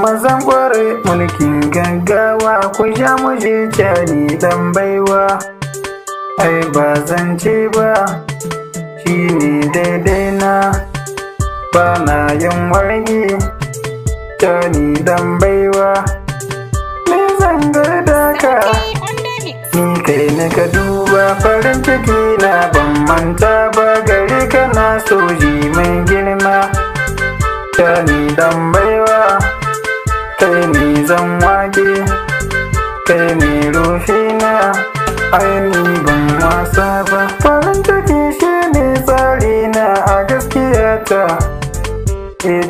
mazan kwarai mulkin gaggawa ku sha muje cani dan baiwa. Ai ba zance ba shi ne daidai na, ba na yin wargi cani dan baiwa. Me zan garda ka ni kai na ka duba farin ciki na, ban manta ba gare ka na soji mai girma. Cani dan baiwa kai ne zan wake, kai ne rufina, ai ni ban wasa ba. Farin ciki shi ne tsari na a gaskiya ta.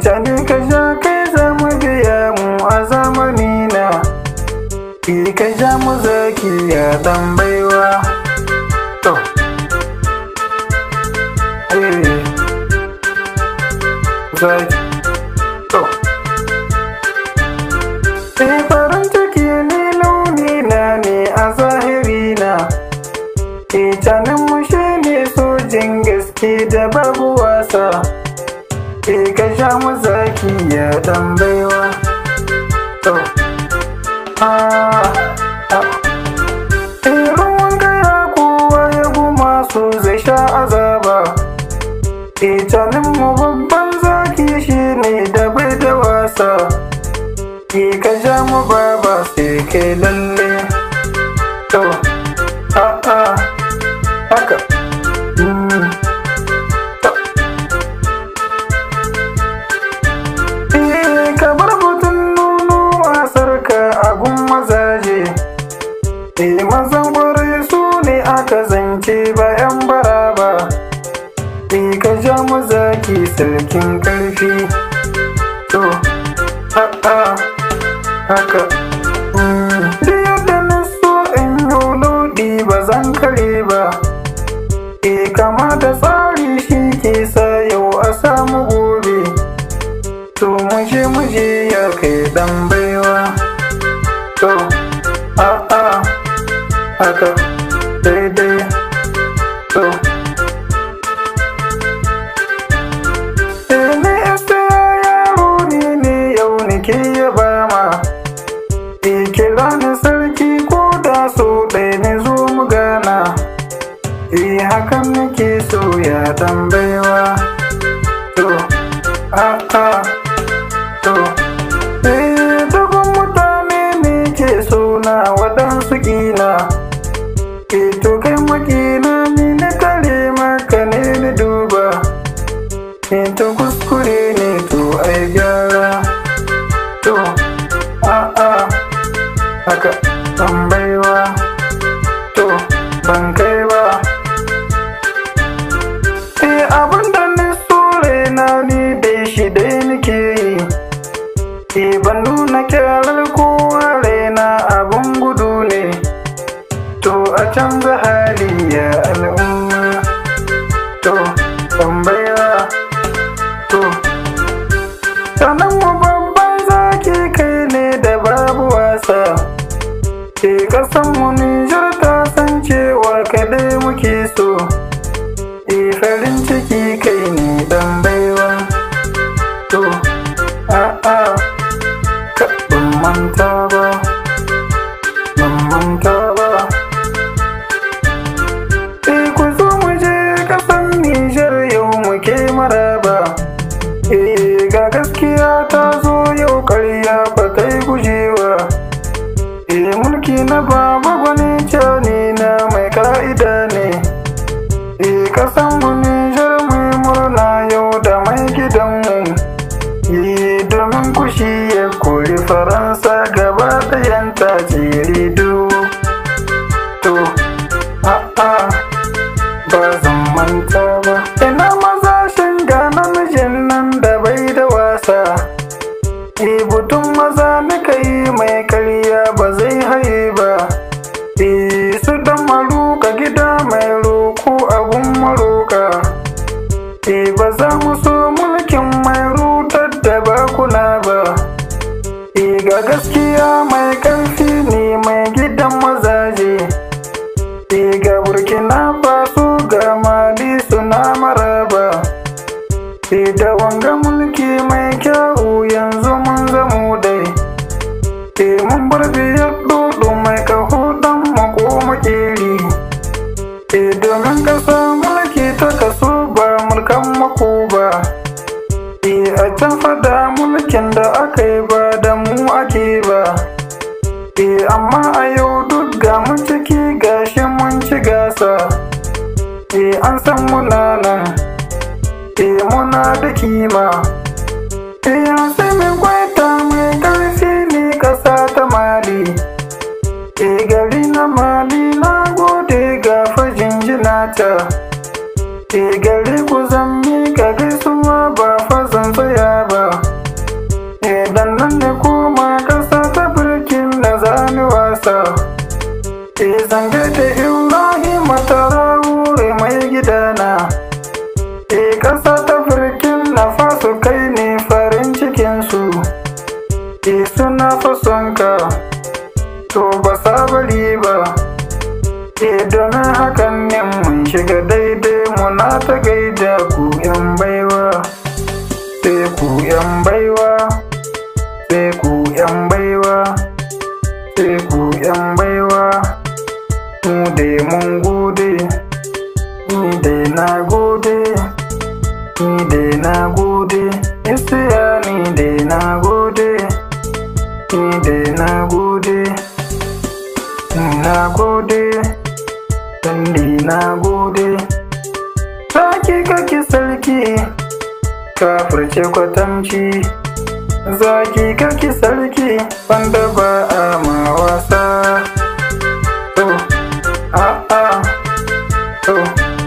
Cani ka sha kai za mu biya mu a zamani na. Ka ja mu zaki ya dan baiwa. To zaki to farin ciki ne launi na ne a zahiri na. Canin mu shi ne sojin gaske da babu wasa. Ka sha mu zaki ya dan baiwa. To ruwan gaya kowa ya guma su zai sha azaba. Canin mu babban zaki shi ne da bai da wasa. Ka ja mu baba sai kai lalle. To haka ka bar mutum nuno wasarka a gun mazaje. Mazan kwarai su ne aka zance ba 'yan bara ba. Ka ja mu zaki sarkin karfi. To haka da yadda na so in yi lodi ba zan kare ba. Kama da tsari shi ke sa yau a samu gobe. To muje ya kai dan baiwa. To haka daidai. To ne yaro ne yau nake yaba ma. Kira ni sarki ko da so ɗaya ne zo mu gana. Hakan nake so ya dan baiwa. To to dubban mutane ne ke so na waɗansu ƙila. To kai makina ni na kare maka ne na duba. To kuskure ne to ai gyara. To haka dan baiwa. To ban kai ba. Abinda ni so raina ni dai shi dai nake yi. Ban nuna kyarar kowa raina abin gudu ne. To a canza hali ya al'umma. To dan baiwa. To sanan mu babban zaki kai ne da babu wasa. Kasan mu Nijar ta san cewa kadai muke so. Farin ciki kai ne dan baiwa. To ban manta ba. Ku zo mu je kasan Nijar yau muke maraba. Ga gaskiya ta zo yau karya ba ta yi gujewa. Mulki na baba gwani cani na mai ka'ida ne. Kasan mu Nijar mai murna yau da mai gidanmu. Domin kushi ya kori Faransa gaba ɗayan tajiridu. To ba zan manta ba. Ina maza ga namijin nan da bai da wasa. Butun maza nika yi mai karya ba zai haye ba. Su dan maruka gida mai roko abun maroka. Ba za mu so mulkin mai rutar da bakuna ba. Ga gaskiya mai ƙarfi ne mai gidan mazaje. Ga Burkina Faso ga Mali suna maraba. Da wanga mulki mai kyau yanzu mun zamo dai. Mun bar biyar dodo mai kaho dan mako makeri. Domin ƙasa mulki ta kaso ba mulkan mako ba. A can fada mulkin da aka yi ba da mu ake ba. Amma a yau duk ga mu ciki gashi mun ci gasa. An san muna nan, muna da kima. Sai mai kwaita mai ƙarfi ne ƙasa ta Mali. Gari na Mali na gode ga jinjina ta. Gari ku zan miƙa gaisuwa ba fa zan tsaya ba. Dan nan ne koma ƙasa ta Burkina zani wasa. Zanga da Ibrahim Traore mai gidana. Ƙasa ta Burkina Faso kai ne farin cikinsu. Suna fason ka, to ba sa bari ba. Domin hakan ne mun shiga daidai muna ta gaida ku yan baiwa. Sai ku yan baiwa, sai ku yan baiwa, sai ku yan baiwa. Mu dai mun gode, ni dai na gode, ni dai na gode. Issiya ni dai na gode, ni dai na gode, ni na gode. Sandi na gode. Zaki kake sarki, kafirce kwatamci. Zaki kake sarki, wanda ba a ma wasa.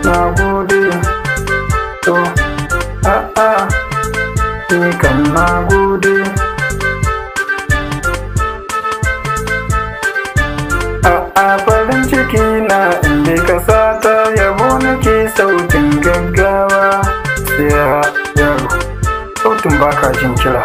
Na gode. Ni kam na gode. Farin ciki na inda ƙasa ta yabo nake sautin gaggawa. Yaro, sautin bakajin kira.